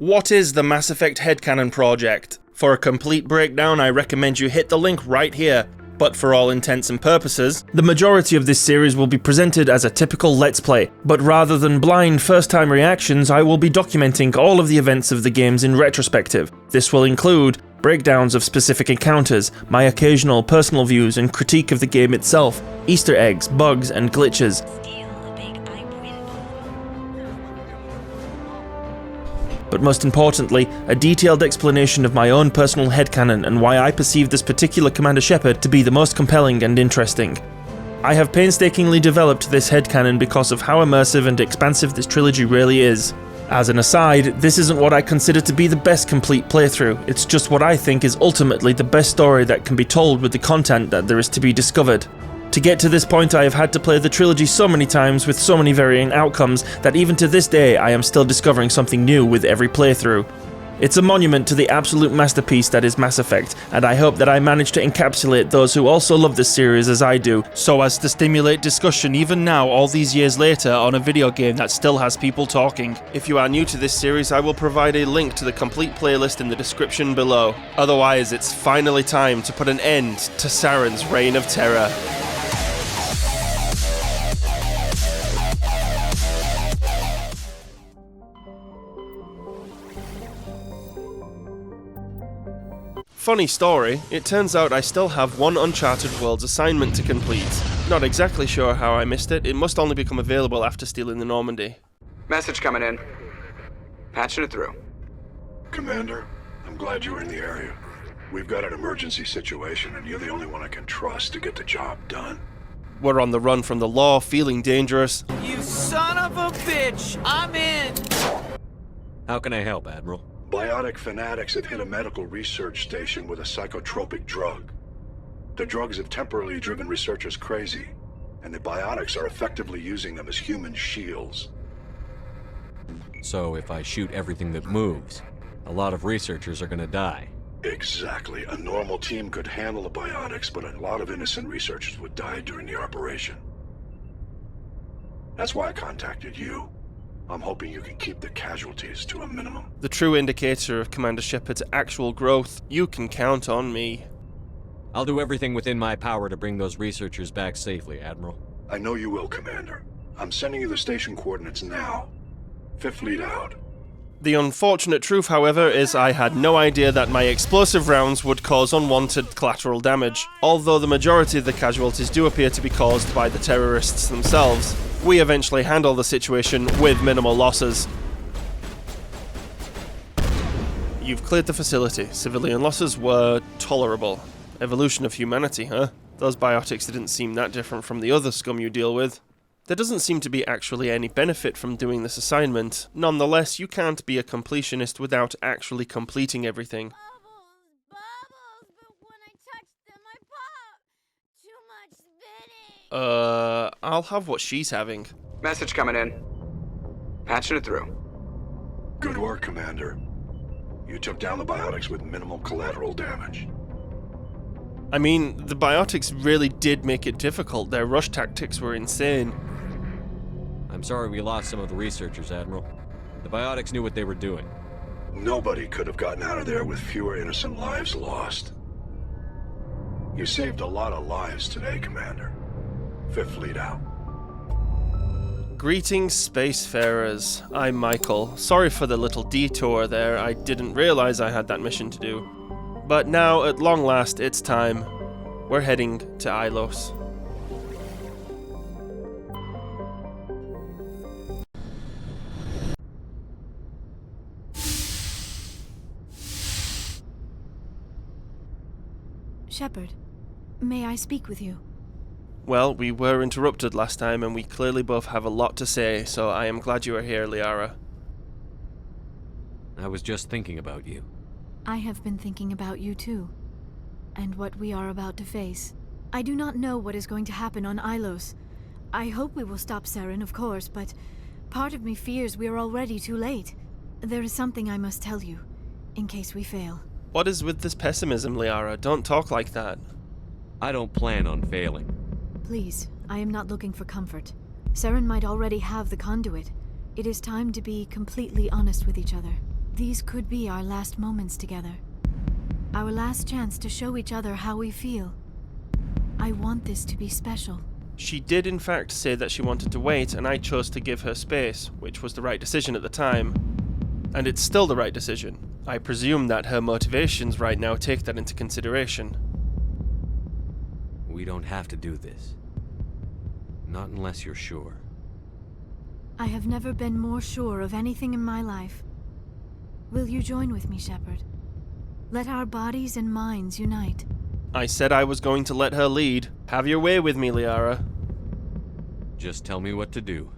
What is the Mass Effect headcanon project? For a complete breakdown, I recommend you hit the link right here. But for all intents and purposes, the majority of this series will be presented as a typical Let's Play, but rather than blind first-time reactions, I will be documenting all of the events of the games in retrospective. This will include breakdowns of specific encounters, my occasional personal views and critique of the game itself, Easter eggs, bugs, and glitches. But most importantly, a detailed explanation of my own personal headcanon and why I perceive this particular Commander Shepard to be the most compelling and interesting. I have painstakingly developed this headcanon because of how immersive and expansive this trilogy really is. As an aside, this isn't what I consider to be the best complete playthrough, it's just what I think is ultimately the best story that can be told with the content that there is to be discovered. To get to this point, I have had to play the trilogy so many times with so many varying outcomes that even to this day I am still discovering something new with every playthrough. It's a monument to the absolute masterpiece that is Mass Effect, and I hope that I manage to encapsulate those who also love this series as I do, so as to stimulate discussion even now all these years later on a video game that still has people talking. If you are new to this series, I will provide a link to the complete playlist in the description below. Otherwise, it's finally time to put an end to Saren's reign of terror. Funny story, it turns out I still have one Uncharted Worlds assignment to complete. Not exactly sure how I missed it, it must only become available after stealing the Normandy. Message coming in. Patching it through. Commander, I'm glad you were in the area. We've got an emergency situation and you're the only one I can trust to get the job done. We're on the run from the law, feeling dangerous. You son of a bitch! I'm in! How can I help, Admiral? Biotic fanatics have hit a medical research station with a psychotropic drug. The drugs have temporarily driven researchers crazy, and the biotics are effectively using them as human shields. So if I shoot everything that moves, a lot of researchers are gonna die. Exactly. A normal team could handle the biotics, but a lot of innocent researchers would die during the operation. That's why I contacted you. I'm hoping you can keep the casualties to a minimum. The true indicator of Commander Shepard's actual growth. You can count on me. I'll do everything within my power to bring those researchers back safely, Admiral. I know you will, Commander. I'm sending you the station coordinates now. Fifth Fleet out. The unfortunate truth, however, is I had no idea that my explosive rounds would cause unwanted collateral damage. Although the majority of the casualties do appear to be caused by the terrorists themselves, we eventually handle the situation with minimal losses. You've cleared the facility. Civilian losses were tolerable. Evolution of humanity, huh? Those biotics didn't seem that different from the other scum you deal with. There doesn't seem to be actually any benefit from doing this assignment. Nonetheless, you can't be a completionist without actually completing everything. Bubbles, but when I touch them, I pop. Too much spitting. I'll have what she's having. Message coming in. Patching it through. Good work, Commander. You took down the biotics with minimal collateral damage. I mean, the biotics really did make it difficult. Their rush tactics were insane. I'm sorry we lost some of the researchers, Admiral. The biotics knew what they were doing. Nobody could have gotten out of there with fewer innocent lives lost. You saved a lot of lives today, Commander. Fifth Fleet out. Greetings, spacefarers. I'm Mykul. Sorry for the little detour there. I didn't realize I had that mission to do. But now, at long last, it's time. We're heading to Ilos. Shepard, may I speak with you? Well, we were interrupted last time, and we clearly both have a lot to say, so I am glad you are here, Liara. I was just thinking about you. I have been thinking about you too, and what we are about to face. I do not know what is going to happen on Ilos. I hope we will stop Saren, of course, but part of me fears we are already too late. There is something I must tell you, in case we fail. What is with this pessimism, Liara? Don't talk like that. I don't plan on failing. Please, I am not looking for comfort. Saren might already have the conduit. It is time to be completely honest with each other. These could be our last moments together. Our last chance to show each other how we feel. I want this to be special. She did in fact say that she wanted to wait, and I chose to give her space, which was the right decision at the time. And it's still the right decision. I presume that her motivations right now take that into consideration. We don't have to do this. Not unless you're sure. I have never been more sure of anything in my life. Will you join with me, Shepard? Let our bodies and minds unite. I said I was going to let her lead. Have your way with me, Liara. Just tell me what to do.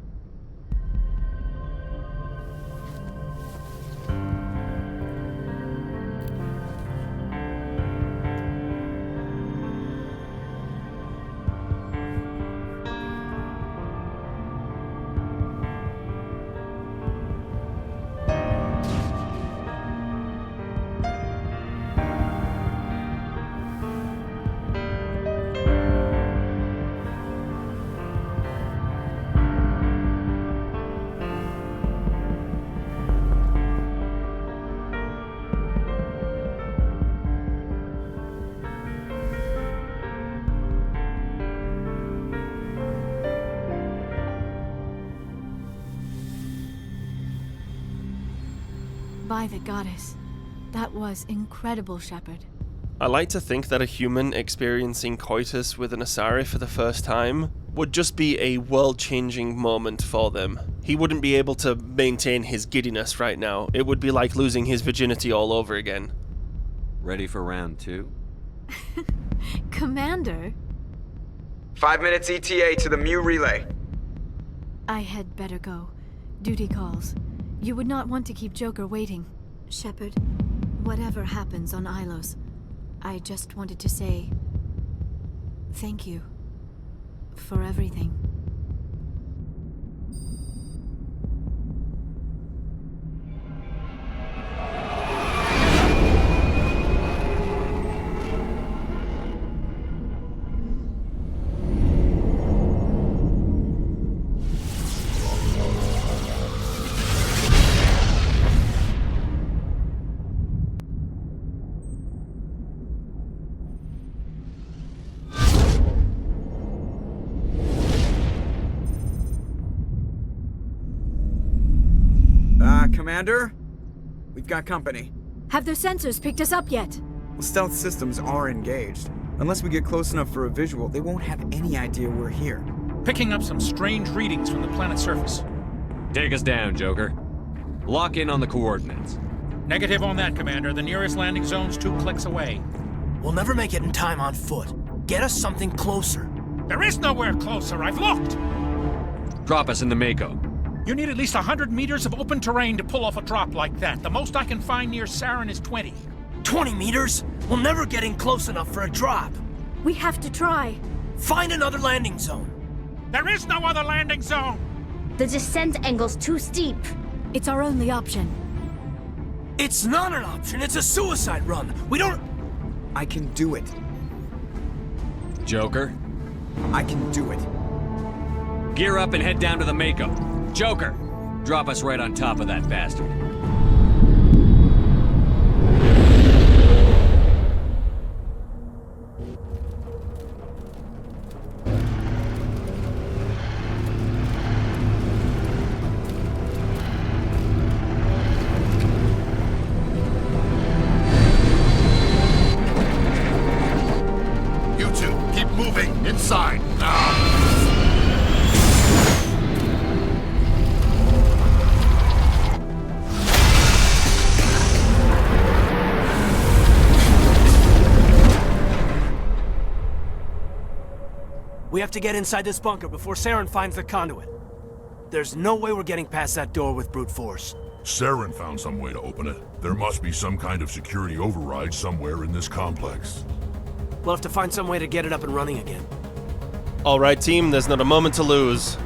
By the goddess. That was incredible, Shepard. I like to think that a human experiencing coitus with an Asari for the first time would just be a world-changing moment for them. He wouldn't be able to maintain his giddiness right now. It would be like losing his virginity all over again. Ready for round 2? Commander? 5 minutes ETA to the Mu relay. I had better go. Duty calls. You would not want to keep Joker waiting. Shepard, whatever happens on Ilos, I just wanted to say thank you for everything. Commander? We've got company. Have their sensors picked us up yet? Well, stealth systems are engaged. Unless we get close enough for a visual, they won't have any idea we're here. Picking up some strange readings from the planet's surface. Take us down, Joker. Lock in on the coordinates. Negative on that, Commander. The nearest landing zone's 2 clicks away. We'll never make it in time on foot. Get us something closer. There is nowhere closer. I've looked. Drop us in the Mako. You need at least 100 meters of open terrain to pull off a drop like that. The most I can find near Saren is 20. 20 meters? We'll never get in close enough for a drop. We have to try. Find another landing zone. There is no other landing zone! The descent angle's too steep. It's our only option. It's not an option. It's a suicide run. We don't... I can do it. Joker, I can do it. gear up and head down to the Mako. Joker, drop us right on top of that bastard. You two, keep moving inside now. We have to get inside this bunker before Saren finds the conduit. There's no way we're getting past that door with brute force. Saren found some way to open it. There must be some kind of security override somewhere in this complex. We'll have to find some way to get it up and running again. Alright team, there's not a moment to lose.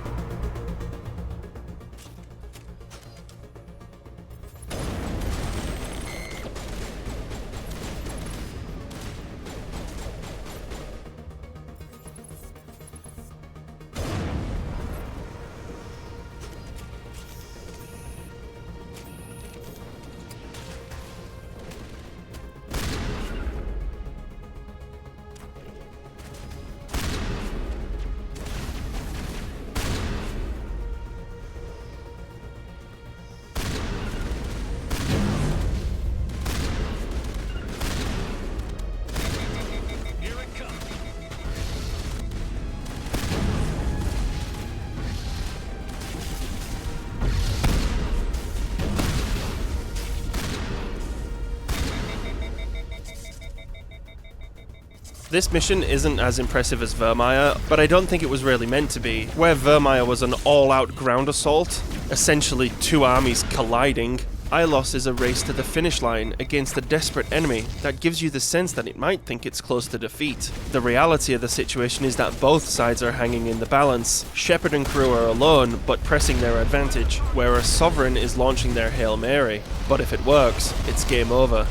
This mission isn't as impressive as Virmire, but I don't think it was really meant to be. Where Virmire was an all-out ground assault, essentially two armies colliding, Ilos is a race to the finish line against a desperate enemy that gives you the sense that it might think it's close to defeat. The reality of the situation is that both sides are hanging in the balance. Shepard and crew are alone, but pressing their advantage, whereas Sovereign is launching their Hail Mary. But if it works, it's game over.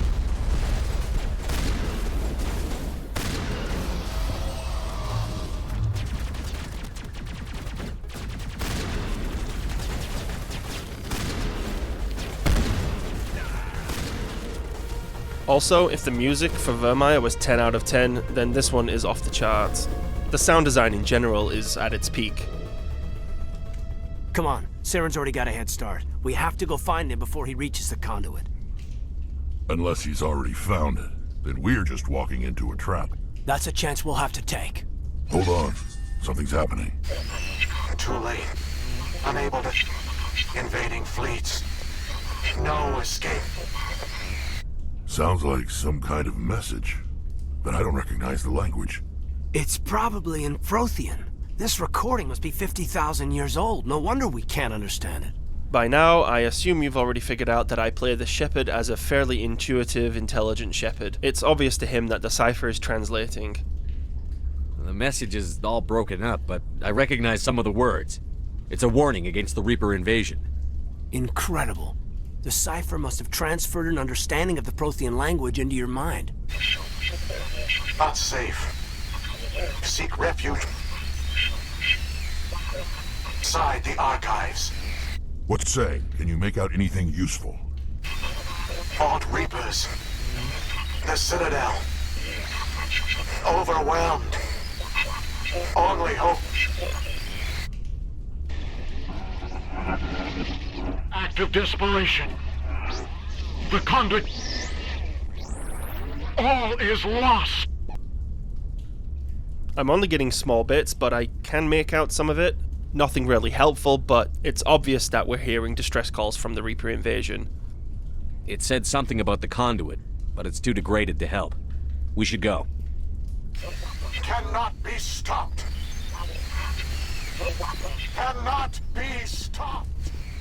Also, if the music for Virmire was 10 out of 10, then this one is off the charts. The sound design in general is at its peak. Come on, Saren's already got a head start. We have to go find him before he reaches the conduit. Unless he's already found it, then we're just walking into a trap. That's a chance we'll have to take. Hold on. Something's happening. Too late. Unable to... Invading fleets. No escape. Sounds like some kind of message, but I don't recognize the language. It's probably in Prothean. This recording must be 50,000 years old. No wonder we can't understand it. By now, I assume you've already figured out that I play the Shepard as a fairly intuitive, intelligent Shepard. It's obvious to him that the cipher is translating. The message is all broken up, but I recognize some of the words. It's a warning against the Reaper invasion. Incredible. The cipher must have transferred an understanding of the Prothean language into your mind. Not safe. Seek refuge. Inside the archives. What's it saying? Can you make out anything useful? Fought Reapers. The Citadel. Overwhelmed. Only hope. Act of desperation. The conduit. All is lost. I'm only getting small bits, but I can make out some of it. Nothing really helpful, but it's obvious that we're hearing distress calls from the Reaper invasion. It said something about the conduit, but it's too degraded to help. We should go. Cannot be stopped. Cannot be stopped.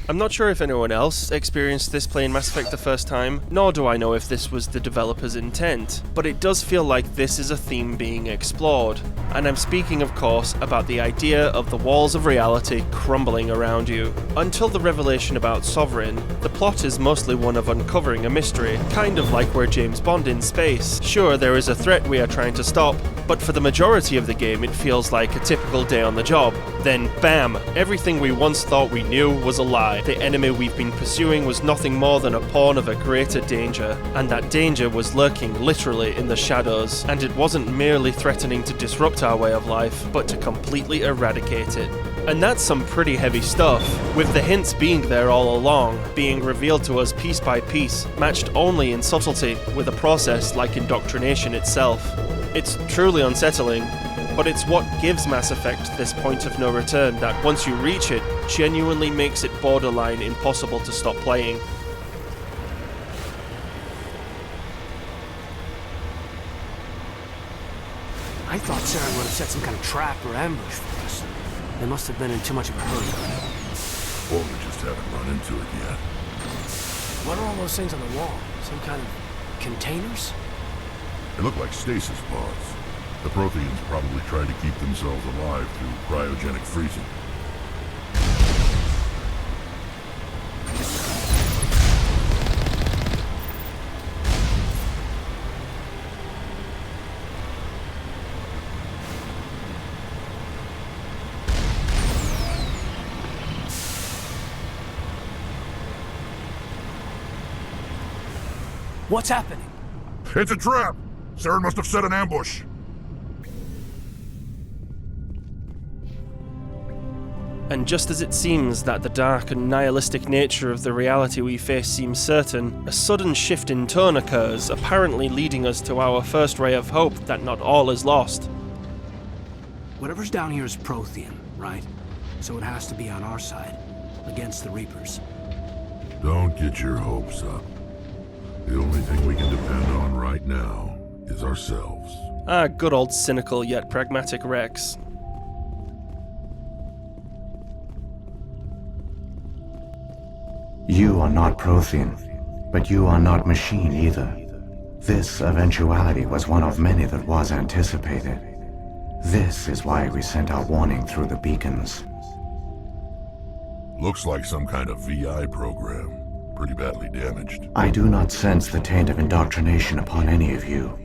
I'm not sure if anyone else experienced this playing Mass Effect the first time, nor do I know if this was the developer's intent, but it does feel like this is a theme being explored, and I'm speaking of course about the idea of the walls of reality crumbling around you. Until the revelation about Sovereign, the plot is mostly one of uncovering a mystery, kind of like we're James Bond in space. Sure, there is a threat we are trying to stop, but for the majority of the game it feels like a typical day on the job. Then bam, everything we once thought we knew was a lie. The enemy we've been pursuing was nothing more than a pawn of a greater danger, and that danger was lurking literally in the shadows, and it wasn't merely threatening to disrupt our way of life, but to completely eradicate it. And that's some pretty heavy stuff, with the hints being there all along, being revealed to us piece by piece, matched only in subtlety with a process like indoctrination itself. It's truly unsettling, but it's what gives Mass Effect this point of no return that once you reach it, genuinely makes it borderline impossible to stop playing. I thought Saren would have set some kind of trap or ambush for us. They must have been in too much of a hurry. Or we just haven't run into it yet. What are all those things on the wall? Some kind of containers? They look like stasis pods. The Protheans probably tried to keep themselves alive through cryogenic freezing. What's happening? It's a trap! Saren must have set an ambush! And just as it seems that the dark and nihilistic nature of the reality we face seems certain, a sudden shift in tone occurs, apparently leading us to our first ray of hope that not all is lost. Whatever's down here is Prothean, right? So it has to be on our side, against the Reapers. Don't get your hopes up. The only thing we can depend on right now is ourselves. Ah, good old cynical yet pragmatic Rex. You are not Prothean, but you are not machine either. This eventuality was one of many that was anticipated. This is why we sent our warning through the beacons. Looks like some kind of VI program. Pretty badly damaged. I do not sense the taint of indoctrination upon any of you.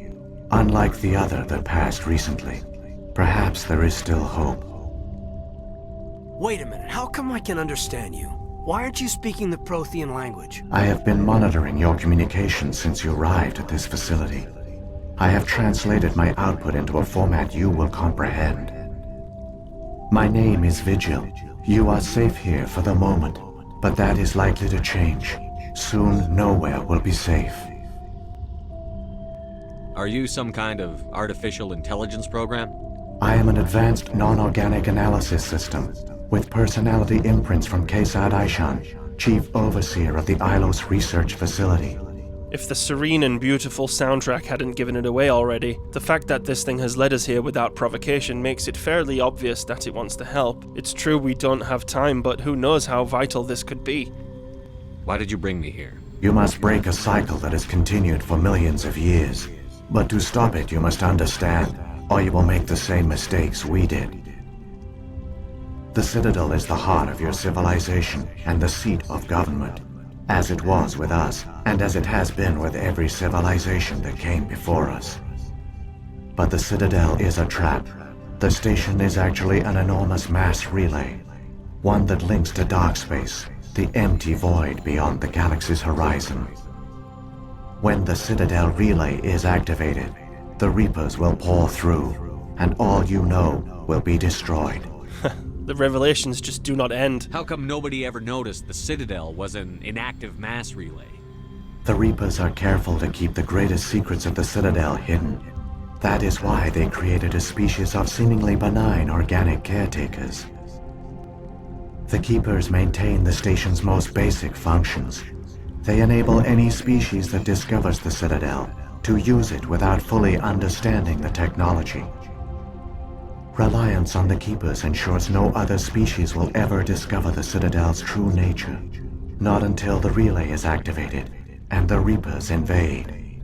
Unlike the other that passed recently. Perhaps there is still hope. Wait a minute, how come I can understand you? Why aren't you speaking the Prothean language? I have been monitoring your communications since you arrived at this facility. I have translated my output into a format you will comprehend. My name is Vigil. You are safe here for the moment, but that is likely to change. Soon, nowhere will be safe. Are you some kind of artificial intelligence program? I am an advanced non-organic analysis system, with personality imprints from Kesad Aishan, Chief Overseer of the Ilos Research Facility. If the serene and beautiful soundtrack hadn't given it away already, the fact that this thing has led us here without provocation makes it fairly obvious that it wants to help. It's true we don't have time, but who knows how vital this could be. Why did you bring me here? You must break a cycle that has continued for millions of years. But to stop it, you must understand, or you will make the same mistakes we did. The Citadel is the heart of your civilization and the seat of government, as it was with us, and as it has been with every civilization that came before us. But the Citadel is a trap. The station is actually an enormous mass relay, one that links to dark space, the empty void beyond the galaxy's horizon. When the Citadel relay is activated, the Reapers will pour through, and all you know will be destroyed. The revelations just do not end. How come nobody ever noticed the Citadel was an inactive mass relay? The Reapers are careful to keep the greatest secrets of the Citadel hidden. That is why they created a species of seemingly benign organic caretakers. The Keepers maintain the station's most basic functions. They enable any species that discovers the Citadel to use it without fully understanding the technology. Reliance on the Keepers ensures no other species will ever discover the Citadel's true nature. Not until the relay is activated and the Reapers invade.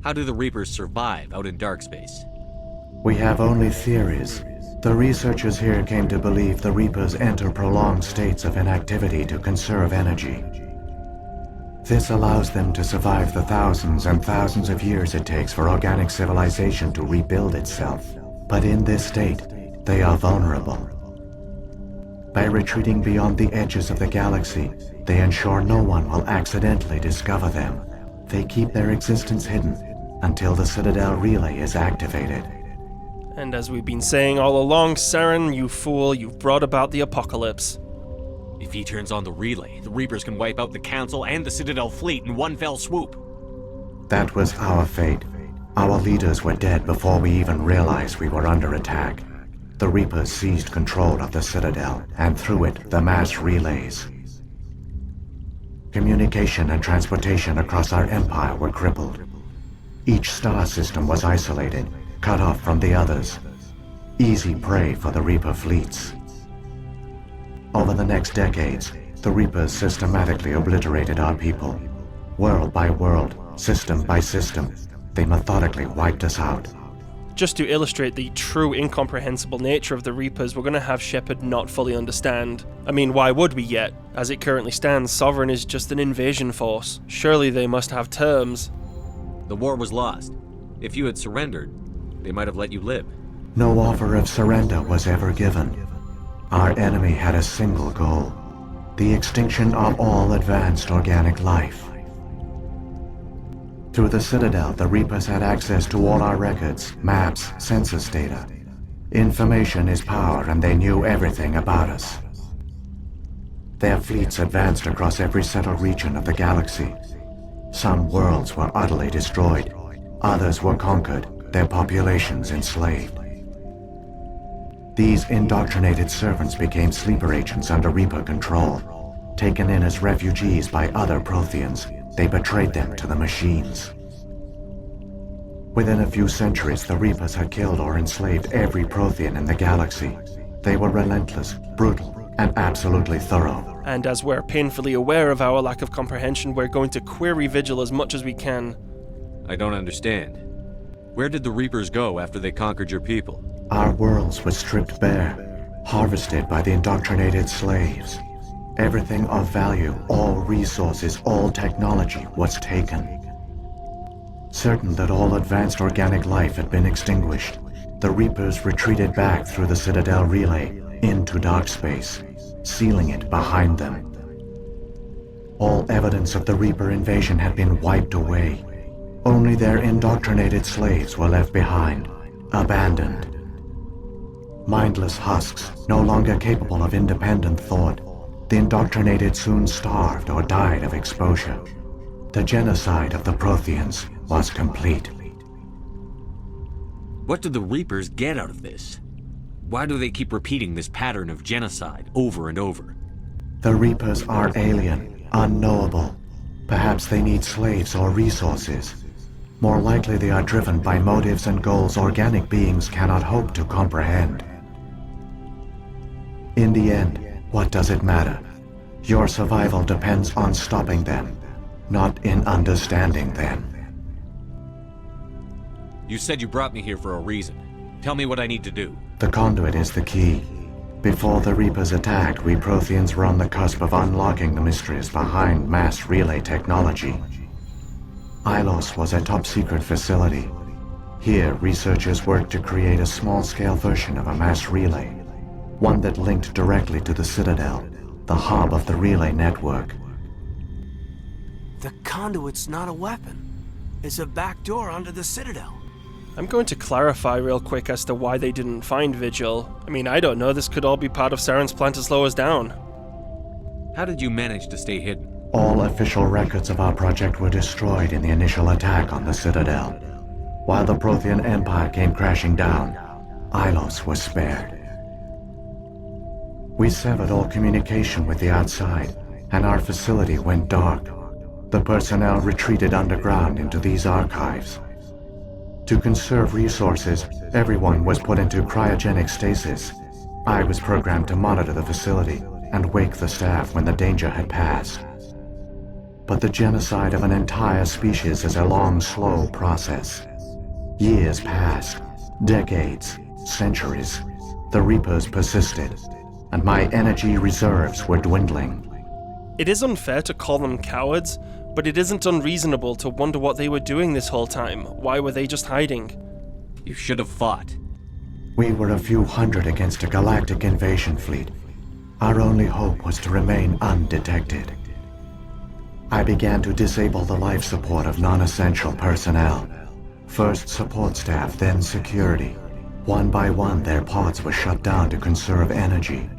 How do the Reapers survive out in dark space? We have only theories. The researchers here came to believe the Reapers enter prolonged states of inactivity to conserve energy. This allows them to survive the thousands and thousands of years it takes for organic civilization to rebuild itself. But in this state, they are vulnerable. By retreating beyond the edges of the galaxy, they ensure no one will accidentally discover them. They keep their existence hidden until the Citadel relay is activated. And as we've been saying all along, Saren, you fool, you've brought about the apocalypse. If he turns on the relay, the Reapers can wipe out the Council and the Citadel fleet in one fell swoop. That was our fate. Our leaders were dead before we even realized we were under attack. The Reapers seized control of the Citadel, and through it, the mass relays. Communication and transportation across our empire were crippled. Each star system was isolated, cut off from the others. Easy prey for the Reaper fleets. Over the next decades, the Reapers systematically obliterated our people. World by world, system by system, they methodically wiped us out. Just to illustrate the true incomprehensible nature of the Reapers, we're going to have Shepard not fully understand. I mean, why would we yet? As it currently stands, Sovereign is just an invasion force. Surely they must have terms. The war was lost. If you had surrendered, they might have let you live. No offer of surrender was ever given. Our enemy had a single goal: the extinction of all advanced organic life. Through the Citadel, the Reapers had access to all our records, maps, census data. Information is power, and they knew everything about us. Their fleets advanced across every settled region of the galaxy. Some worlds were utterly destroyed, others were conquered, their populations enslaved. These indoctrinated servants became sleeper agents under Reaper control. Taken in as refugees by other Protheans, they betrayed them to the machines. Within a few centuries, the Reapers had killed or enslaved every Prothean in the galaxy. They were relentless, brutal, and absolutely thorough. And as we're painfully aware of our lack of comprehension, we're going to query Vigil as much as we can. I don't understand. Where did the Reapers go after they conquered your people? Our worlds were stripped bare, harvested by the indoctrinated slaves. Everything of value, all resources, all technology was taken. Certain that all advanced organic life had been extinguished, the Reapers retreated back through the Citadel relay into dark space, sealing it behind them. All evidence of the Reaper invasion had been wiped away. Only their indoctrinated slaves were left behind, abandoned. Mindless husks, no longer capable of independent thought, the indoctrinated soon starved or died of exposure. The genocide of the Protheans was complete. What do the Reapers get out of this? Why do they keep repeating this pattern of genocide over and over? The Reapers are alien, unknowable. Perhaps they need slaves or resources. More likely they are driven by motives and goals organic beings cannot hope to comprehend. In the end, what does it matter? Your survival depends on stopping them, not in understanding them. You said you brought me here for a reason. Tell me what I need to do. The conduit is the key. Before the Reapers attacked, we Protheans were on the cusp of unlocking the mysteries behind mass relay technology. Ilos was a top-secret facility. Here, researchers worked to create a small-scale version of a mass relay, one that linked directly to the Citadel, the hub of the relay network. The conduit's not a weapon. It's a backdoor onto the Citadel. I'm going to clarify real quick as to why they didn't find Vigil. I mean, I don't know, this could all be part of Saren's plan to slow us down. How did you manage to stay hidden? All official records of our project were destroyed in the initial attack on the Citadel. While the Prothean Empire came crashing down, Ilos was spared. We severed all communication with the outside, and our facility went dark. The personnel retreated underground into these archives. To conserve resources, everyone was put into cryogenic stasis. I was programmed to monitor the facility and wake the staff when the danger had passed. But the genocide of an entire species is a long, slow process. Years passed, decades, centuries. The Reapers persisted, and my energy reserves were dwindling. It is unfair to call them cowards, but it isn't unreasonable to wonder what they were doing this whole time. Why were they just hiding? You should have fought. We were a few hundred against a galactic invasion fleet. Our only hope was to remain undetected. I began to disable the life support of non-essential personnel. First support staff, then security. One by one, their pods were shut down to conserve energy.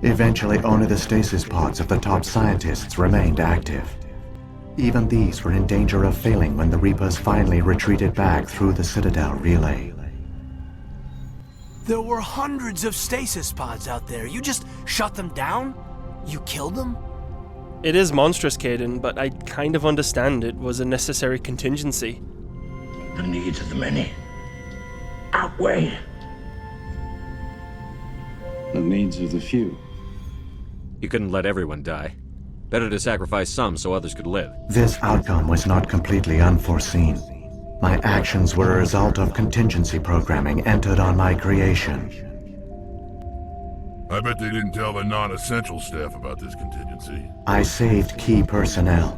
Eventually, only the stasis pods of the top scientists remained active. Even these were in danger of failing when the Reapers finally retreated back through the Citadel relay. There were hundreds of stasis pods out there. You just shut them down? You killed them? It is monstrous, Caden, but I kind of understand it was a necessary contingency. The needs of the many outweigh the needs of the few. You couldn't let everyone die. Better to sacrifice some so others could live. This outcome was not completely unforeseen. My actions were a result of contingency programming entered on my creation. I bet they didn't tell the non-essential staff about this contingency. I saved key personnel.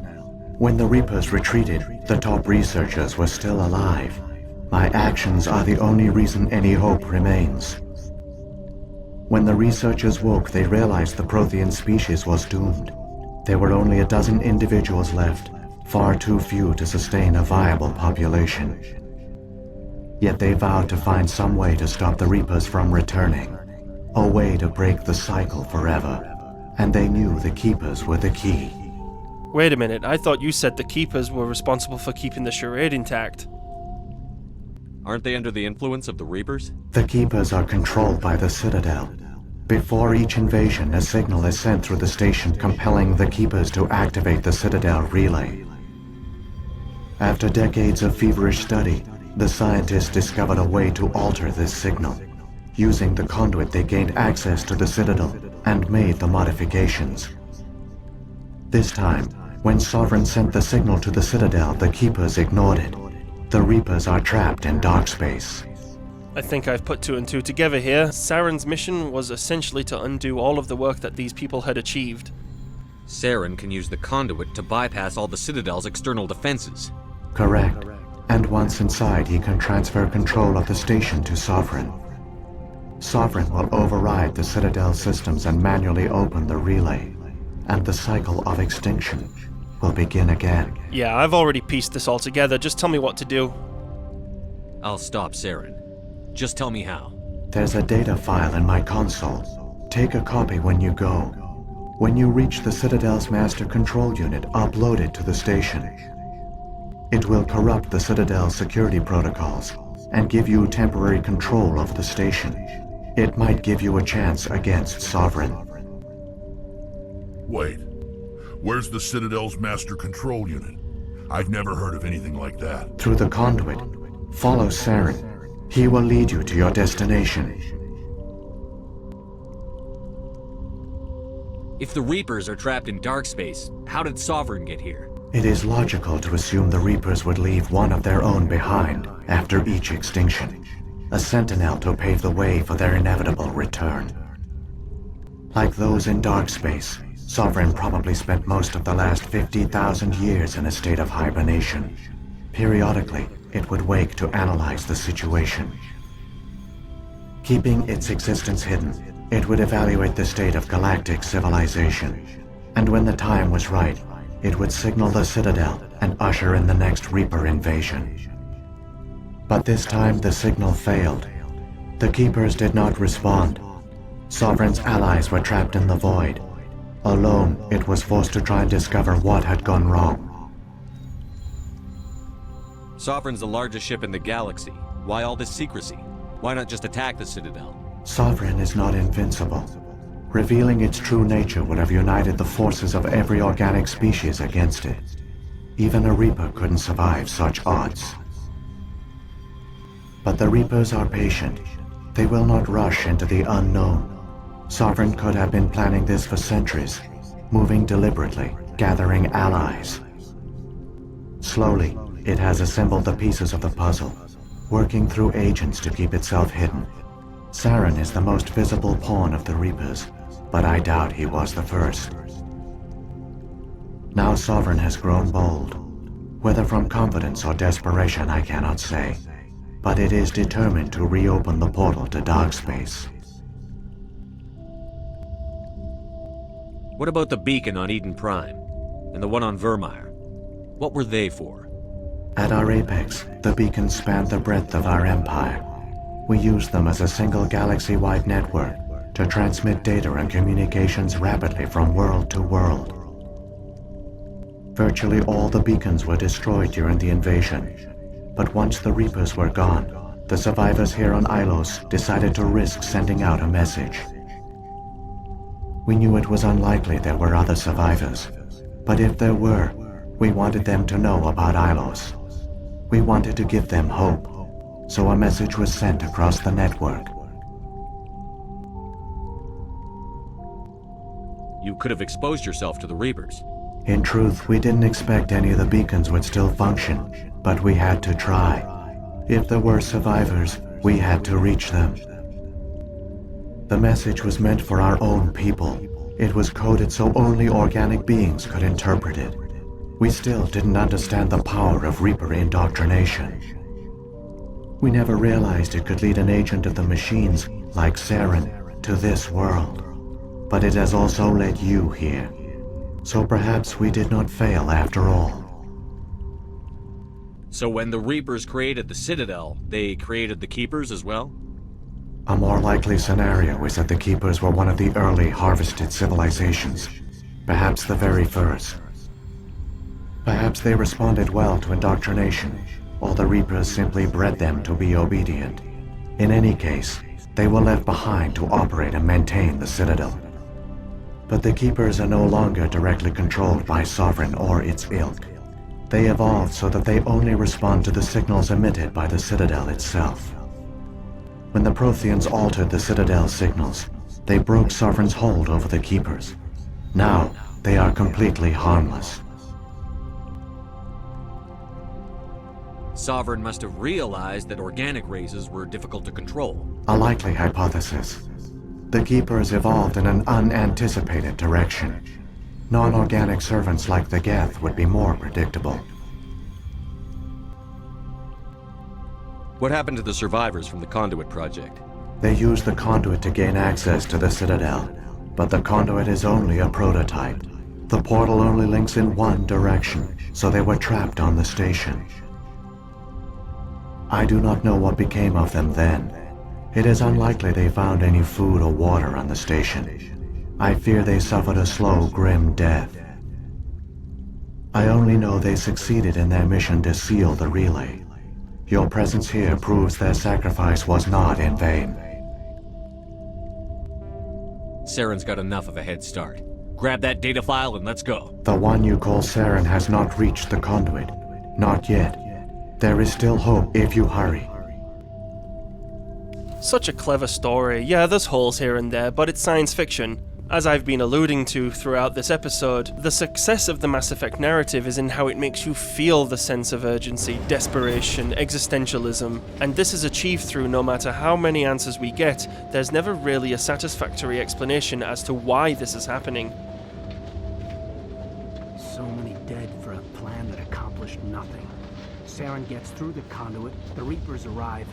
When the Reapers retreated, the top researchers were still alive. My actions are the only reason any hope remains. When the researchers woke, they realized the Prothean species was doomed. There were only a dozen individuals left, far too few to sustain a viable population. Yet they vowed to find some way to stop the Reapers from returning. A way to break the cycle forever. And they knew the Keepers were the key. Wait a minute, I thought you said the Keepers were responsible for keeping the charade intact. Aren't they under the influence of the Reapers? The Keepers are controlled by the Citadel. Before each invasion, a signal is sent through the station compelling the Keepers to activate the Citadel relay. After decades of feverish study, the scientists discovered a way to alter this signal. Using the conduit, they gained access to the Citadel and made the modifications. This time, when Sovereign sent the signal to the Citadel, the Keepers ignored it. The Reapers are trapped in dark space. I think I've put two and two together here. Saren's mission was essentially to undo all of the work that these people had achieved. Saren can use the conduit to bypass all the Citadel's external defenses. Correct. And once inside, he can transfer control of the station to Sovereign. Sovereign will override the Citadel systems and manually open the relay, and the cycle of extinction will begin again. Yeah, I've already pieced this all together. Just tell me what to do. I'll stop Saren. Just tell me how. There's a data file in my console. Take a copy when you go. When you reach the Citadel's master control unit, upload it to the station. It will corrupt the Citadel's security protocols and give you temporary control of the station. It might give you a chance against Sovereign. Wait. Where's the Citadel's master control unit? I've never heard of anything like that. Through the conduit. Follow Saren. He will lead you to your destination. If the Reapers are trapped in dark space, how did Sovereign get here? It is logical to assume the Reapers would leave one of their own behind after each extinction. A sentinel to pave the way for their inevitable return. Like those in dark space, Sovereign probably spent most of the last 50,000 years in a state of hibernation. Periodically, it would wake to analyze the situation. Keeping its existence hidden, it would evaluate the state of galactic civilization. And when the time was right, it would signal the Citadel and usher in the next Reaper invasion. But this time the signal failed. The Keepers did not respond. Sovereign's allies were trapped in the void. Alone, it was forced to try and discover what had gone wrong. Sovereign's the largest ship in the galaxy. Why all this secrecy? Why not just attack the Citadel? Sovereign is not invincible. Revealing its true nature would have united the forces of every organic species against it. Even a Reaper couldn't survive such odds. But the Reapers are patient. They will not rush into the unknown. Sovereign could have been planning this for centuries, moving deliberately, gathering allies. Slowly, it has assembled the pieces of the puzzle, working through agents to keep itself hidden. Saren is the most visible pawn of the Reapers, but I doubt he was the first. Now Sovereign has grown bold. Whether from confidence or desperation, I cannot say. But it is determined to reopen the portal to dark space. What about the beacon on Eden Prime? And the one on Vermeer? What were they for? At our apex, the beacons spanned the breadth of our empire. We used them as a single galaxy-wide network to transmit data and communications rapidly from world to world. Virtually all the beacons were destroyed during the invasion, but once the Reapers were gone, the survivors here on Ilos decided to risk sending out a message. We knew it was unlikely there were other survivors, but if there were, we wanted them to know about Ilos. We wanted to give them hope, so a message was sent across the network. You could have exposed yourself to the Reapers. In truth, we didn't expect any of the beacons would still function, but we had to try. If there were survivors, we had to reach them. The message was meant for our own people. It was coded so only organic beings could interpret it. We still didn't understand the power of Reaper indoctrination. We never realized it could lead an agent of the machines, like Saren, to this world. But it has also led you here. So perhaps we did not fail after all. So when the Reapers created the Citadel, they created the Keepers as well? A more likely scenario is that the Keepers were one of the early harvested civilizations, perhaps the very first. Perhaps they responded well to indoctrination, or the Reapers simply bred them to be obedient. In any case, they were left behind to operate and maintain the Citadel. But the Keepers are no longer directly controlled by Sovereign or its ilk. They evolved so that they only respond to the signals emitted by the Citadel itself. When the Protheans altered the Citadel's signals, they broke Sovereign's hold over the Keepers. Now, they are completely harmless. Sovereign must have realized that organic races were difficult to control. A likely hypothesis. The Keepers evolved in an unanticipated direction. Non-organic servants like the Geth would be more predictable. What happened to the survivors from the Conduit project? They used the Conduit to gain access to the Citadel, but the Conduit is only a prototype. The portal only links in one direction, so they were trapped on the station. I do not know what became of them then. It is unlikely they found any food or water on the station. I fear they suffered a slow, grim death. I only know they succeeded in their mission to seal the relay. Your presence here proves their sacrifice was not in vain. Saren's got enough of a head start. Grab that data file and let's go. The one you call Saren has not reached the Conduit. Not yet. There is still hope if you hurry. Such a clever story. Yeah, there's holes here and there, but it's science fiction. As I've been alluding to throughout this episode, the success of the Mass Effect narrative is in how it makes you feel the sense of urgency, desperation, existentialism, and this is achieved through no matter how many answers we get, there's never really a satisfactory explanation as to why this is happening. So many dead for a plan that accomplished nothing. Saren gets through the Conduit, the Reapers arrive,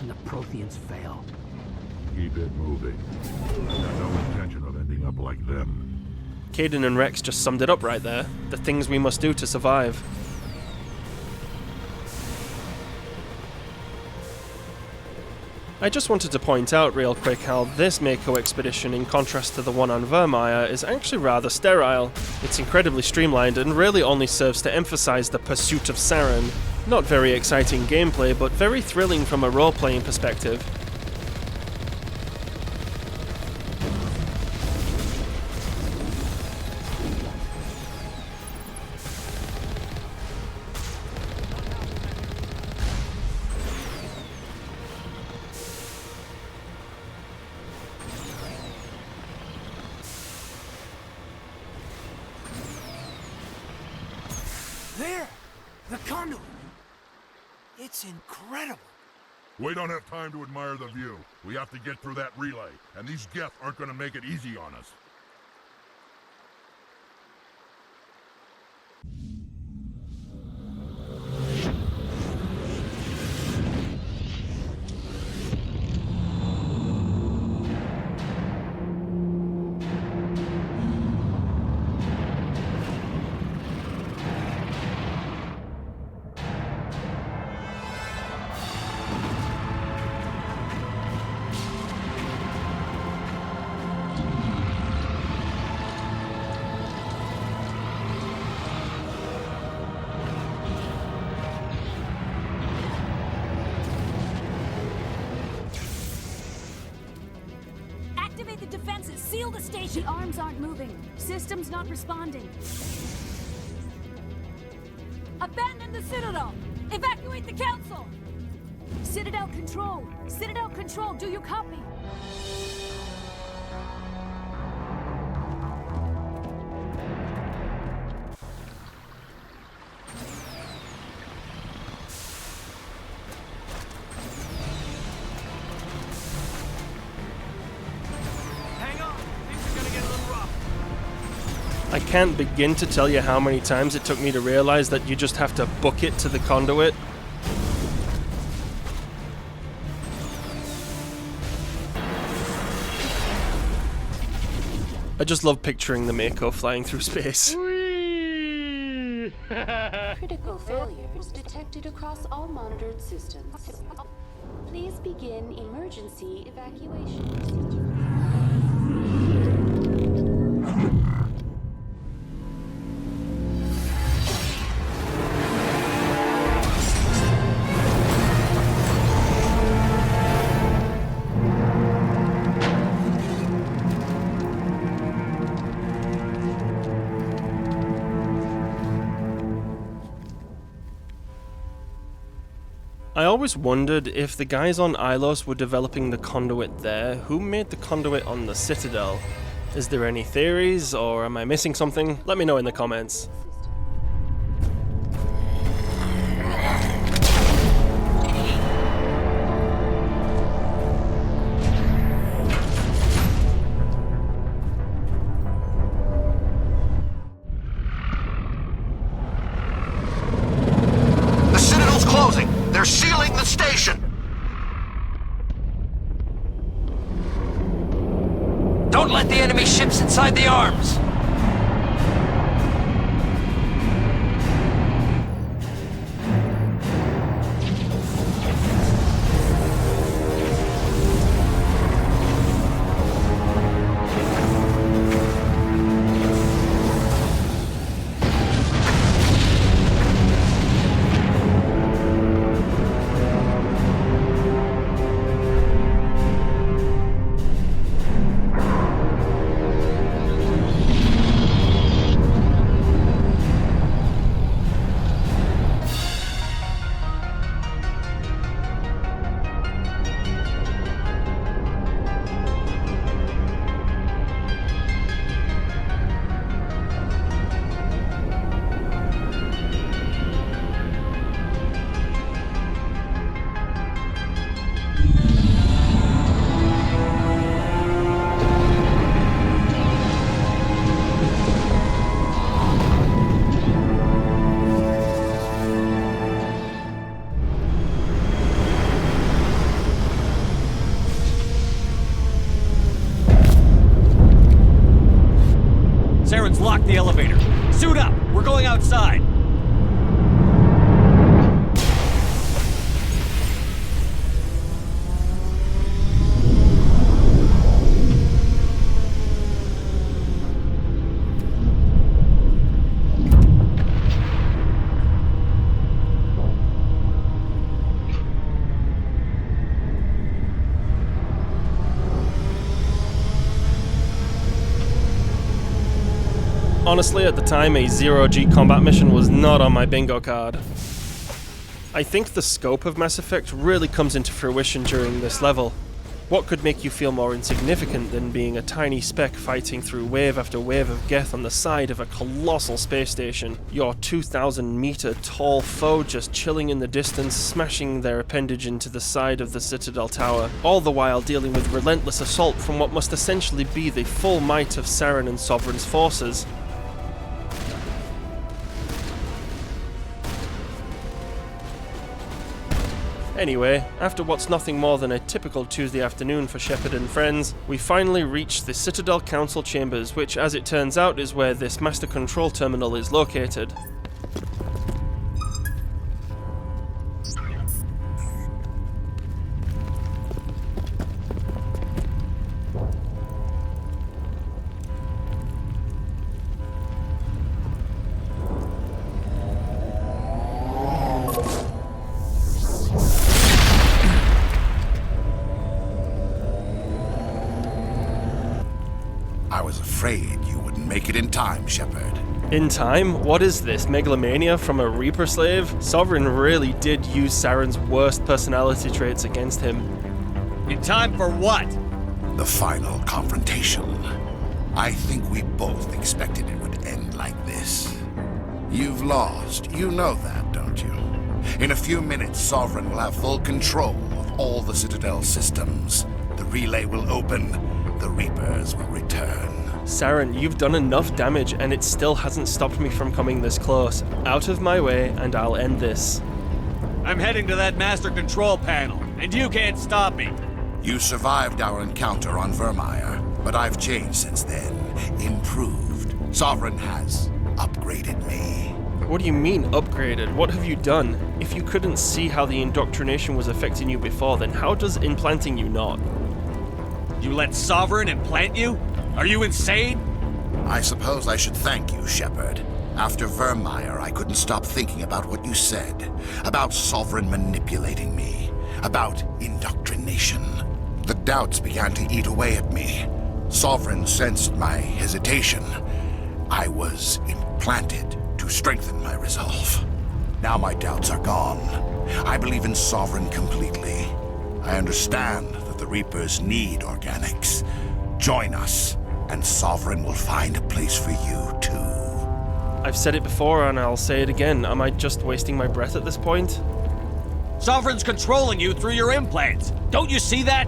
and the Protheans fail. Keep it moving. I got no intention of ending up like them. Caden and Rex just summed it up right there. The things we must do to survive. I just wanted to point out real quick how this Mako expedition, in contrast to the one on Vermeer, is actually rather sterile. It's incredibly streamlined and really only serves to emphasize the pursuit of Saren. Not very exciting gameplay, but very thrilling from a role-playing perspective. There! The Conduit! It's incredible! We don't have time to admire the view. We have to get through that relay, and these Geth aren't going to make it easy on us. Activate the defenses! Seal the station! The arms aren't moving. Systems not responding. Abandon the Citadel! Evacuate the Council! Citadel Control! Citadel Control, do you copy? I can't begin to tell you how many times it took me to realize that you just have to book it to the Conduit. I just love picturing the Mako flying through space. Critical failures detected across all monitored systems. Please begin emergency evacuation procedure. I always wondered if the guys on Ilos were developing the conduit there, who made the conduit on the Citadel? Is there any theories, or am I missing something? Let me know in the comments. The Citadel's closing. They're sealing the station. Don't let the enemy ships inside the arms! Saren's locked the elevator. Suit up! We're going outside! Honestly, at the time, a zero-G combat mission was not on my bingo card. I think the scope of Mass Effect really comes into fruition during this level. What could make you feel more insignificant than being a tiny speck fighting through wave after wave of Geth on the side of a colossal space station? Your 2,000-meter tall foe just chilling in the distance, smashing their appendage into the side of the Citadel Tower, all the while dealing with relentless assault from what must essentially be the full might of Saren and Sovereign's forces. Anyway, after what's nothing more than a typical Tuesday afternoon for Shepard and friends, we finally reach the Citadel Council chambers, which as it turns out is where this Master Control Terminal is located. I was afraid you wouldn't make it in time, Shepard. In time? What is this, megalomania from a Reaper slave? Sovereign really did use Saren's worst personality traits against him. In time for what? The final confrontation. I think we both expected it would end like this. You've lost. You know that, don't you? In a few minutes, Sovereign will have full control of all the Citadel systems. The relay will open. The Reapers will return. Saren, you've done enough damage and it still hasn't stopped me from coming this close. Out of my way and I'll end this. I'm heading to that Master Control panel, and you can't stop me. You survived our encounter on Vermeer, but I've changed since then. Improved. Sovereign has upgraded me. What do you mean, upgraded? What have you done? If you couldn't see how the indoctrination was affecting you before, then how does implanting you not? You let Sovereign implant you? Are you insane? I suppose I should thank you, Shepard. After Vermeer, I couldn't stop thinking about what you said. About Sovereign manipulating me. About indoctrination. The doubts began to eat away at me. Sovereign sensed my hesitation. I was implanted to strengthen my resolve. Now my doubts are gone. I believe in Sovereign completely. I understand that the Reapers need organics. Join us, and Sovereign will find a place for you, too. I've said it before and I'll say it again. Am I just wasting my breath at this point? Sovereign's controlling you through your implants. Don't you see that?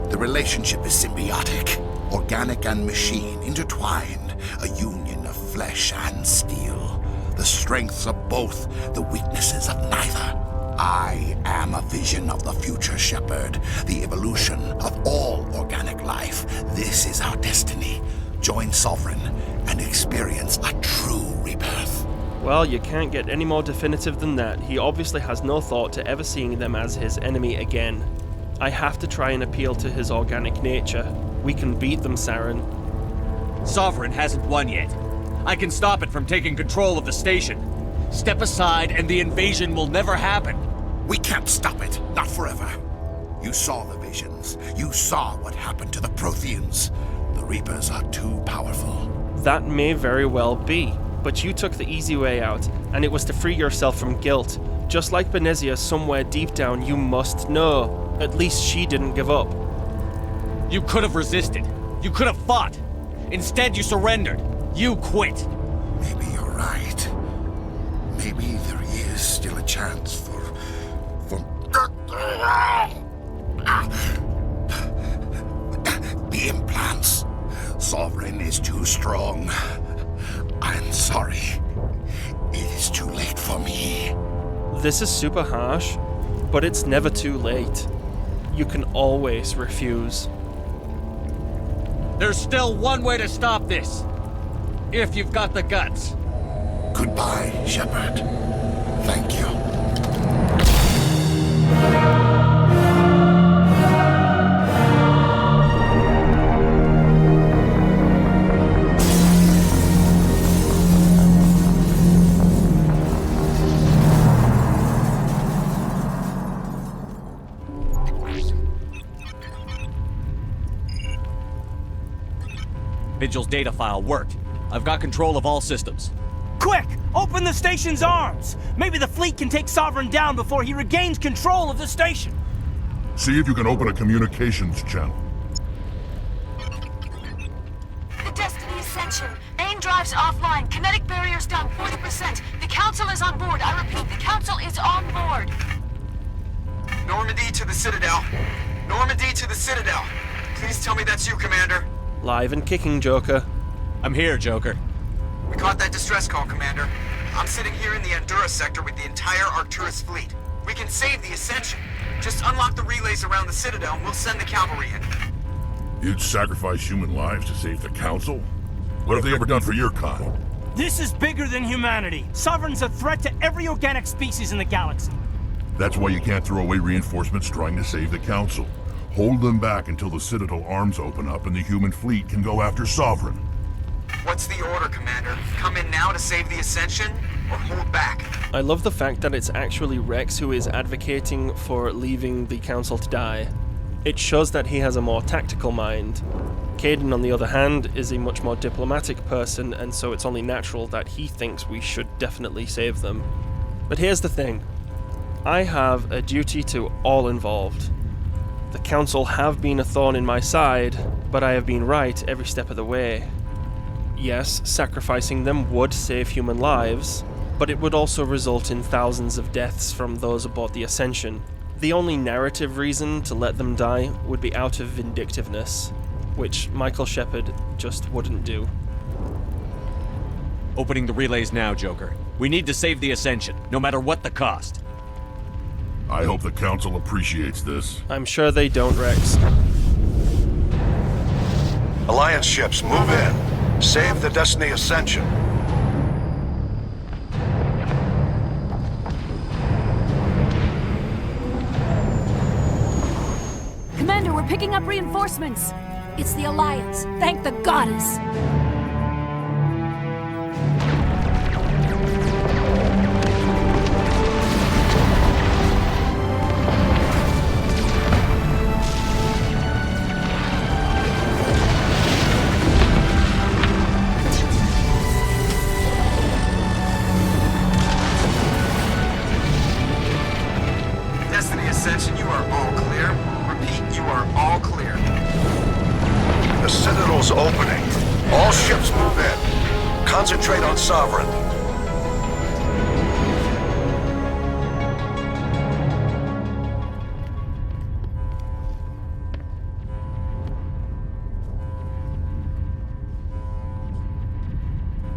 The relationship is symbiotic, organic and machine, intertwined, a union of flesh and steel. The strengths of both, the weaknesses of neither. I am a vision of the future, Shepard, the evolution of all organic life. This is our destiny. Join Sovereign and experience a true rebirth. Well, you can't get any more definitive than that. He obviously has no thought to ever seeing them as his enemy again. I have to try and appeal to his organic nature. We can beat them, Saren. Sovereign hasn't won yet. I can stop it from taking control of the station. Step aside and the invasion will never happen. We can't stop it, not forever. You saw the visions. You saw what happened to the Protheans. The Reapers are too powerful. That may very well be, but you took the easy way out, and it was to free yourself from guilt. Just like Benezia, somewhere deep down you must know. At least she didn't give up. You could have resisted. You could have fought. Instead, you surrendered. You quit. Maybe you're right. Maybe there is still a chance for... The implants. Sovereign is too strong. I'm sorry. It is too late for me. This is super harsh, but it's never too late. You can always refuse. There's still one way to stop this. If you've got the guts. Goodbye, Shepard. Thank you. Vigil's data file worked. I've got control of all systems. Quick! Open the station's arms! Maybe the fleet can take Sovereign down before he regains control of the station! See if you can open a communications channel. The Destiny Ascension. Main drives offline. Kinetic barriers down 40%. The Council is on board. I repeat, the Council is on board. Normandy to the Citadel. Normandy to the Citadel. Please tell me that's you, Commander. Live and kicking, Joker. I'm here, Joker. We caught that distress call, Commander. I'm sitting here in the Endura sector with the entire Arcturus fleet. We can save the Ascension. Just unlock the relays around the Citadel and we'll send the cavalry in. You'd sacrifice human lives to save the Council? What have they ever done for your kind? This is bigger than humanity. Sovereign's a threat to every organic species in the galaxy. That's why you can't throw away reinforcements trying to save the Council. Hold them back until the Citadel arms open up and the human fleet can go after Sovereign. What's the order, Commander? Come in now to save the Ascension, or hold back? I love the fact that it's actually Rex who is advocating for leaving the Council to die. It shows that he has a more tactical mind. Caden, on the other hand, is a much more diplomatic person, and so it's only natural that he thinks we should definitely save them. But here's the thing. I have a duty to all involved. The Council have been a thorn in my side, but I have been right every step of the way. Yes, sacrificing them would save human lives, but it would also result in thousands of deaths from those aboard the Ascension. The only narrative reason to let them die would be out of vindictiveness, which Mykul Shepard just wouldn't do. Opening the relays now, Joker. We need to save the Ascension, no matter what the cost. I hope the Council appreciates this. I'm sure they don't, Rex. Alliance ships, move in. Save the Destiny Ascension. Commander, we're picking up reinforcements. It's the Alliance. Thank the goddess.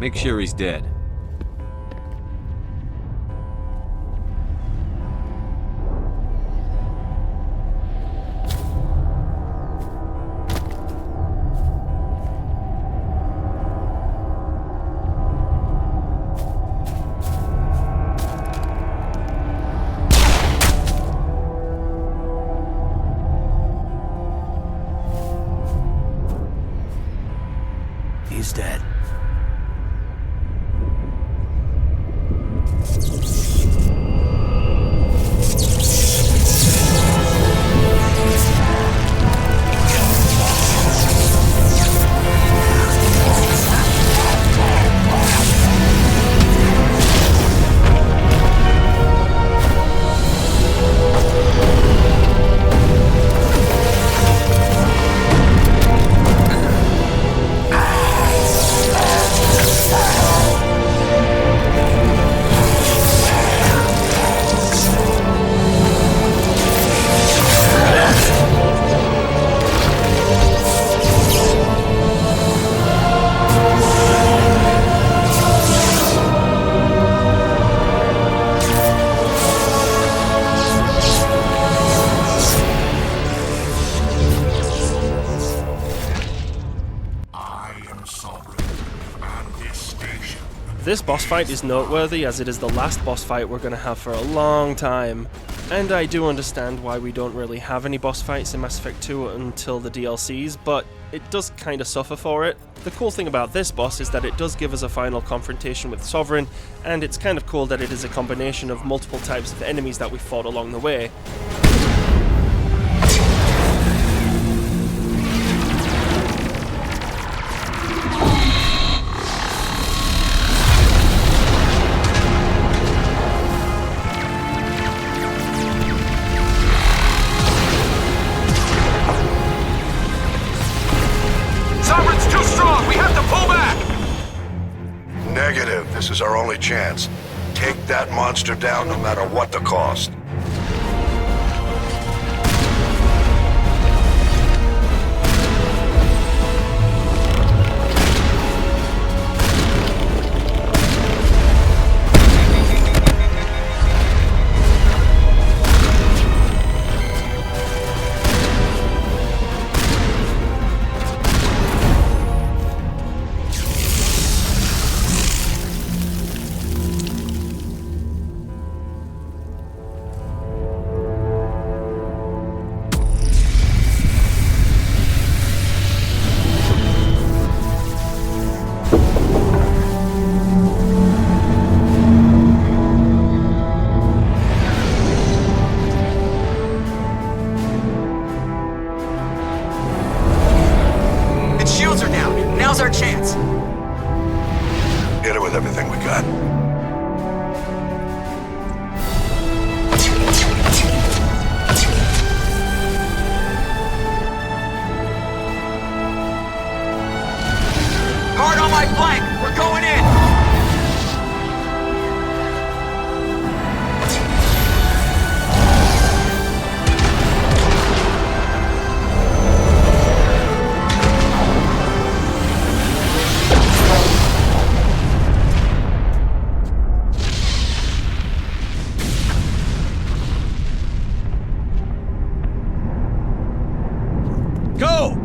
Make sure he's dead. He's dead. This boss fight is noteworthy as it is the last boss fight we're going to have for a long time. And I do understand why we don't really have any boss fights in Mass Effect 2 until the DLCs, but it does kind of suffer for it. The cool thing about this boss is that it does give us a final confrontation with Sovereign, and it's kind of cool that it is a combination of multiple types of enemies that we fought along the way. Negative. This is our only chance. Take that monster down no matter what the cost. Our chance. Hit it with everything we got. Hard on my flank. We're going in. Go!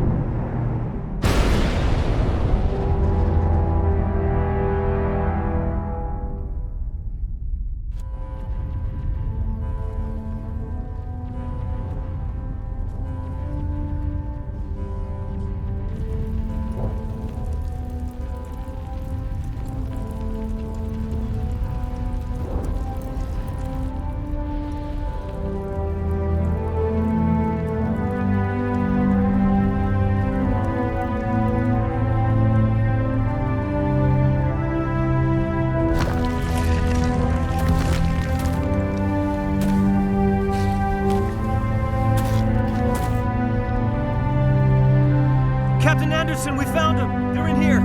Captain Anderson, we found them! They're in here!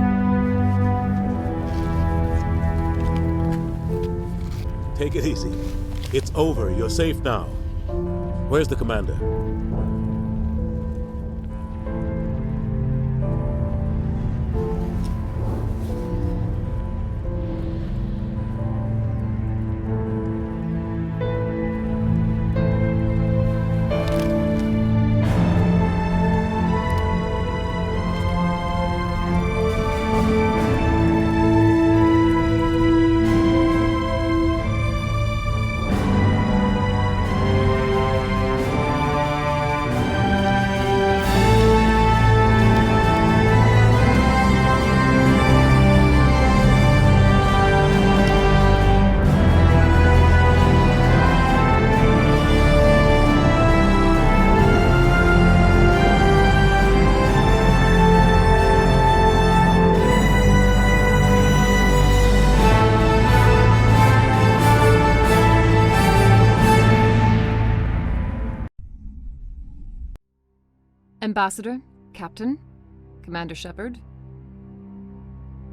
Take it easy. It's over. You're safe now. Where's the commander? Ambassador, Captain, Commander Shepard.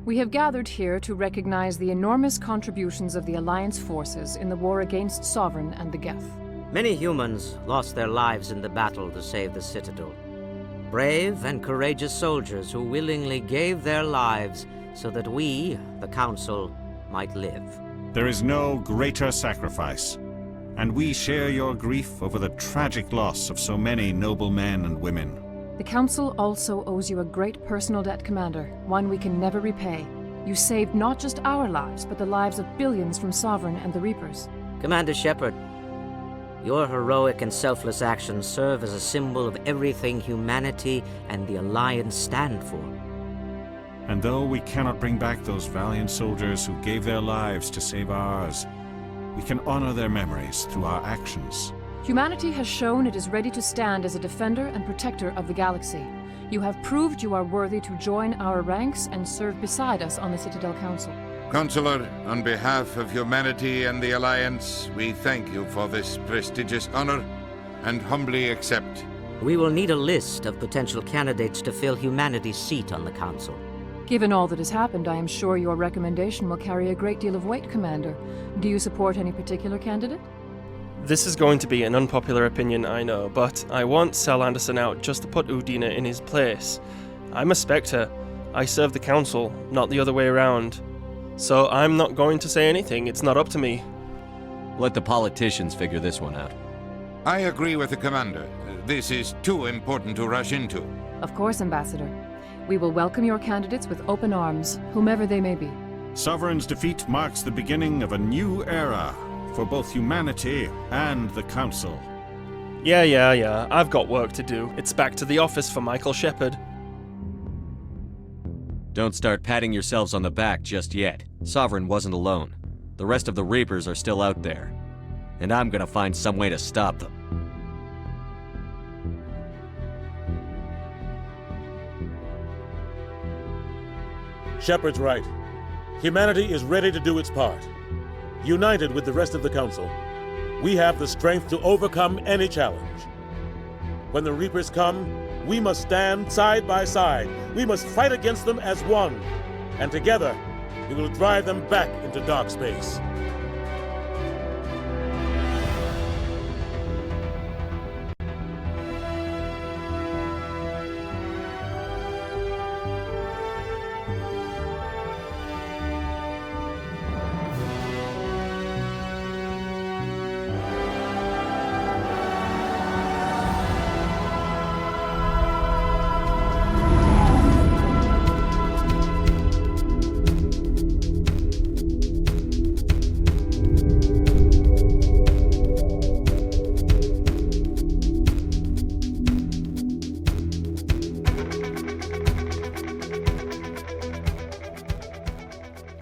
We have gathered here to recognize the enormous contributions of the Alliance forces in the war against Sovereign and the Geth. Many humans lost their lives in the battle to save the Citadel. Brave and courageous soldiers who willingly gave their lives so that we, the Council, might live. There is no greater sacrifice, and we share your grief over the tragic loss of so many noble men and women. The Council also owes you a great personal debt, Commander, one we can never repay. You saved not just our lives, but the lives of billions from Sovereign and the Reapers. Commander Shepard, your heroic and selfless actions serve as a symbol of everything humanity and the Alliance stand for. And though we cannot bring back those valiant soldiers who gave their lives to save ours, we can honor their memories through our actions. Humanity has shown it is ready to stand as a defender and protector of the galaxy. You have proved you are worthy to join our ranks and serve beside us on the Citadel Council. Consular, on behalf of humanity and the Alliance, we thank you for this prestigious honor and humbly accept. We will need a list of potential candidates to fill humanity's seat on the Council. Given all that has happened, I am sure your recommendation will carry a great deal of weight, Commander. Do you support any particular candidate? This is going to be an unpopular opinion, I know, but I want Sal Anderson out just to put Udina in his place. I'm a Spectre. I serve the Council, not the other way around. So I'm not going to say anything, it's not up to me. Let the politicians figure this one out. I agree with the Commander. This is too important to rush into. Of course, Ambassador. We will welcome your candidates with open arms, whomever they may be. Sovereign's defeat marks the beginning of a new era for both humanity and the Council. Yeah, I've got work to do. It's back to the office for Mykul Shepard. Don't start patting yourselves on the back just yet. Sovereign wasn't alone. The rest of the Reapers are still out there. And I'm gonna find some way to stop them. Shepard's right. Humanity is ready to do its part. United with the rest of the Council, we have the strength to overcome any challenge. When the Reapers come, we must stand side by side. We must fight against them as one. And together, we will drive them back into dark space.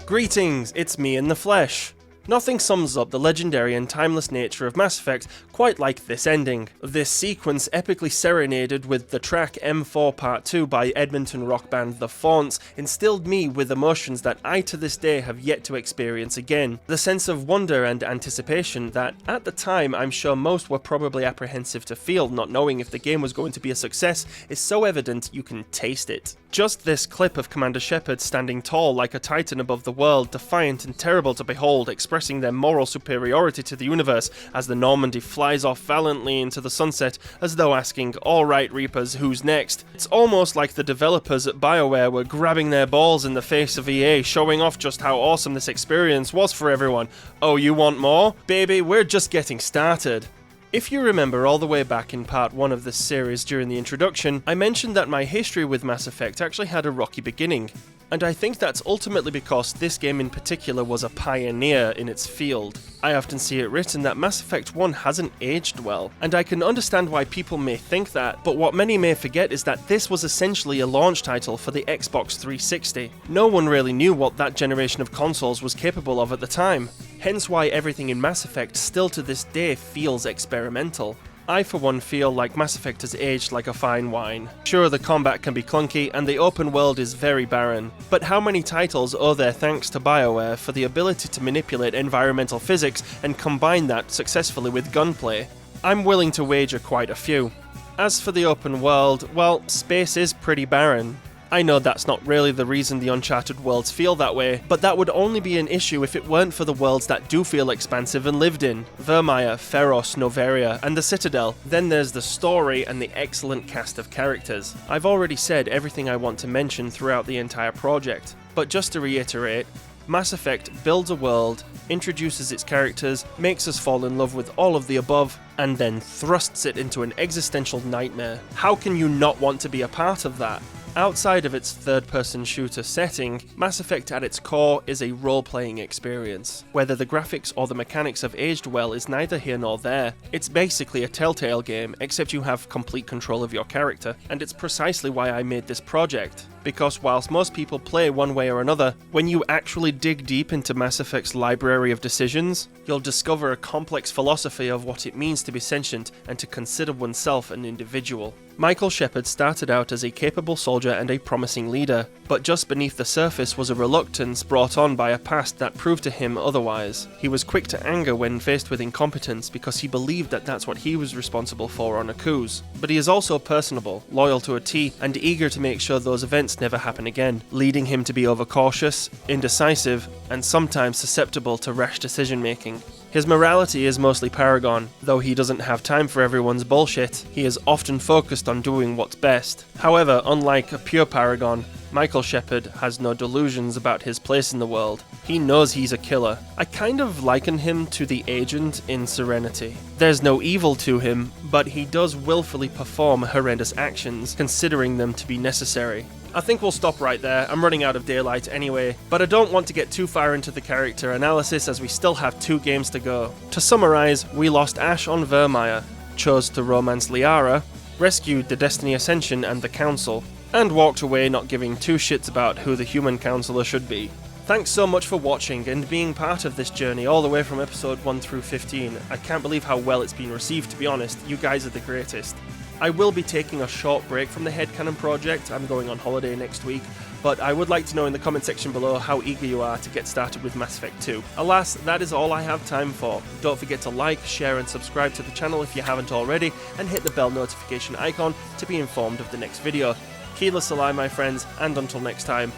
Greetings, it's me in the flesh. Nothing sums up the legendary and timeless nature of Mass Effect quite like this ending. This sequence, epically serenaded with the track M4 Part 2 by Edmonton rock band The Faunts, instilled me with emotions that I to this day have yet to experience again. The sense of wonder and anticipation that, at the time, I'm sure most were probably apprehensive to feel, not knowing if the game was going to be a success, is so evident you can taste it. Just this clip of Commander Shepard standing tall like a titan above the world, defiant and terrible to behold, expressing their moral superiority to the universe as the Normandy flies off valiantly into the sunset as though asking, "Alright Reapers, who's next?" It's almost like the developers at Bioware were grabbing their balls in the face of EA, showing off just how awesome this experience was for everyone. Oh, you want more? Baby, we're just getting started. If you remember all the way back in part 1 of this series during the introduction, I mentioned that my history with Mass Effect actually had a rocky beginning. And I think that's ultimately because this game in particular was a pioneer in its field. I often see it written that Mass Effect 1 hasn't aged well, and I can understand why people may think that, but what many may forget is that this was essentially a launch title for the Xbox 360. No one really knew what that generation of consoles was capable of at the time, hence why everything in Mass Effect still to this day feels experimental. I for one feel like Mass Effect has aged like a fine wine. Sure, the combat can be clunky and the open world is very barren, but how many titles owe their thanks to Bioware for the ability to manipulate environmental physics and combine that successfully with gunplay? I'm willing to wager quite a few. As for the open world, well, space is pretty barren. I know that's not really the reason the Uncharted worlds feel that way, but that would only be an issue if it weren't for the worlds that do feel expansive and lived in. Vermeer, Feros, Noveria, and the Citadel. Then there's the story and the excellent cast of characters. I've already said everything I want to mention throughout the entire project, but just to reiterate, Mass Effect builds a world, introduces its characters, makes us fall in love with all of the above, and then thrusts it into an existential nightmare. How can you not want to be a part of that? Outside of its third-person shooter setting, Mass Effect at its core is a role-playing experience. Whether the graphics or the mechanics have aged well is neither here nor there. It's basically a Telltale game, except you have complete control of your character, and it's precisely why I made this project. Because whilst most people play one way or another, when you actually dig deep into Mass Effect's library of decisions, you'll discover a complex philosophy of what it means to be sentient and to consider oneself an individual. Mykul Shepard started out as a capable soldier and a promising leader, but just beneath the surface was a reluctance brought on by a past that proved to him otherwise. He was quick to anger when faced with incompetence because he believed that that's what he was responsible for on Aku's. But he is also personable, loyal to a T, and eager to make sure those events never happen again, leading him to be overcautious, indecisive, and sometimes susceptible to rash decision-making. His morality is mostly Paragon. Though he doesn't have time for everyone's bullshit, he is often focused on doing what's best. However, unlike a pure Paragon, Mykul Shepard has no delusions about his place in the world. He knows he's a killer. I kind of liken him to the agent in Serenity. There's no evil to him, but he does willfully perform horrendous actions, considering them to be necessary. I think we'll stop right there. I'm running out of daylight anyway, but I don't want to get too far into the character analysis as we still have 2 games to go. To summarise, we lost Ash on Vermeer, chose to romance Liara, rescued the Destiny Ascension and the Council, and walked away not giving 2 shits about who the human counselor should be. Thanks so much for watching and being part of this journey all the way from episode 1 through 15. I can't believe how well it's been received, to be honest. You guys are the greatest. I will be taking a short break from the Headcanon project. I'm going on holiday next week, but I would like to know in the comment section below how eager you are to get started with Mass Effect 2. Alas, that is all I have time for. Don't forget to like, share and subscribe to the channel if you haven't already, and hit the bell notification icon to be informed of the next video. Keyless ally, my friends, and until next time,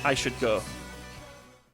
I should go.